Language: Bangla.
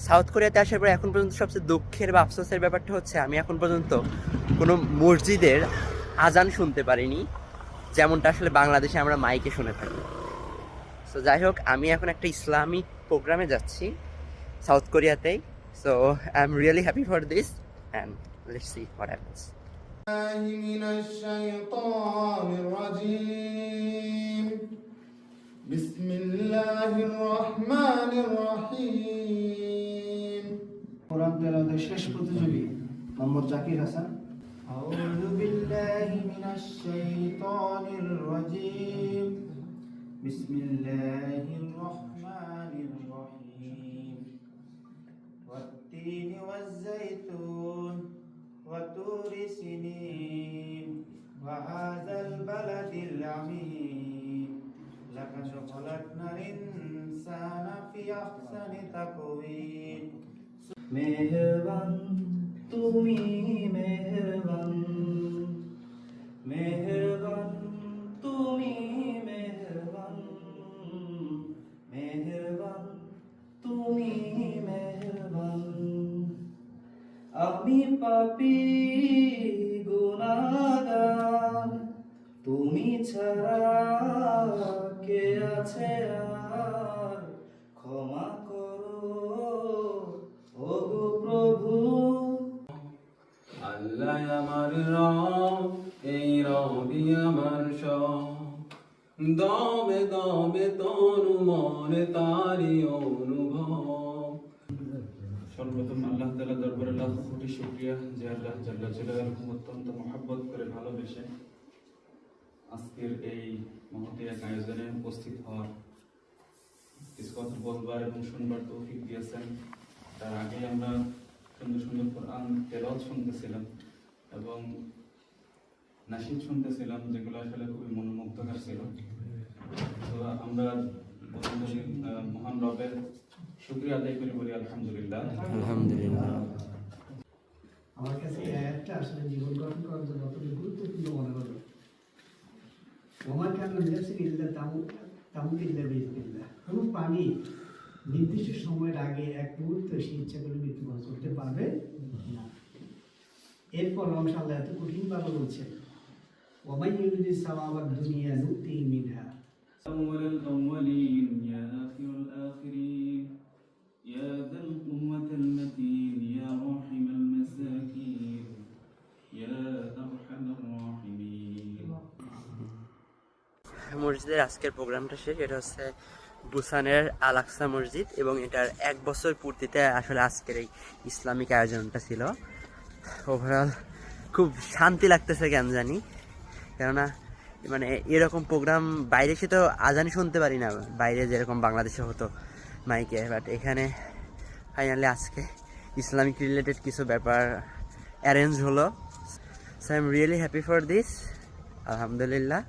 সাউথ কোরিয়াতে আসার পর এখন পর্যন্ত সবচেয়ে দুঃখের বা আফসোসের ব্যাপারটা হচ্ছে আমি এখন পর্যন্ত কোনো মসজিদের আজান শুনতে পারিনি, যেমনটা আসলে বাংলাদেশে আমরা মাইকে শুনে থাকি। সো যাই হোক, আমি এখন একটা ইসলামিক প্রোগ্রামে যাচ্ছি সাউথ কোরিয়াতেই। So I am really happy for this and let's see what happens. من الشيطان الرجيم بسم الله الرحمن الرحيم কোরআন তেলাওয়াতের শেষ প্রতিযোগী মোহাম্মদ জাকির হাসান। أعوذ بالله من الشيطان الرجيم بسم الله الرحمن الرحيم والتين والزيتون وطور سنين وهذا البلد العميم لقد خلقنا الإنسان في أحسن تقويم মেহেরবান তুমি মেহেরবান, মেহেরবান তুমি মেহেরবান, মেহেরবান তুমি মেহেরবান। আমি পাপী গুনাহগার, তুমি ছাড়া কে আছে আর, ক্ষমা করো ওগো প্রভু। আল্লাহ আমার রব, এই রবি আমার সব, দমে দমে তনু মনে তারি অনুভব। সর্বপ্রথম আল্লাহ তাআলা দরবারে লাখ কোটি শুকরিয়া যে আল্লাহ জাল্লা জালালুহু অত্যন্ত মহব্বত করে ভালোবেসে আজকের এই মহতী এক আয়োজনে উপস্থিত হওয়ার, কিছু কথা বলবার এবং শুনবার তৌফিক দিয়েছেন। তার আগে আমরা সুন্দর সুন্দর কোরআন তেলাওয়াত শুনতেছিলাম এবং নাশিদ শুনতেছিলাম, যেগুলো আসলে খুবই মনোমুগ্ধকর ছিল। তো আমরা মহান রবের শুকরিয়া আদায় করে বলি আলহামদুলিল্লাহ। আলহামদুলিল্লাহ। আমার কাছে এই আয়াতটা আসলে জীবন গঠন করার জন্য অতটা গুরুত্বপূর্ণ মনে হলো। ওমা কানা লিনাফসিন ইল্লা তামুতু ইল্লা বিইজনিল্লাহ। কোনো প্রাণী নির্দিষ্ট সময়ের আগে এক মুহূর্ত সে ইচ্ছা করে মৃত্যুবরণ করতে পারবে না। এরপর আল্লাহ এত কঠিনভাবে বলছেন, ওয়া ইউরিদি সাওয়াবাদ দুনিয়া নুতিহি মিনহা। أول الأولين يا آخر الآخرين يا ذا القوة المتين يا راحم المساكين يا أرحم الراحمين। মসজিদের আজকের প্রোগ্রামটা শেষ। এটা হচ্ছে বুসানের আল আকসা মসজিদ এবং এটার 1 বছর পূর্তিতে আসলে আজকের এই ইসলামিক আয়োজনটা ছিল। ওভারঅল খুব শান্তি লাগতেছে কেন জানি, কেননা মানে এরকম প্রোগ্রাম বাইরে সে তো আজানই শুনতে পারি না, বাইরে যেরকম বাংলাদেশে হতো মাইকে, বাট এখানে ফাইনালি আজকে ইসলামিক রিলেটেড কিছু ব্যাপার অ্যারেঞ্জ হলো। So I am really happy for this, আলহামদুলিল্লাহ।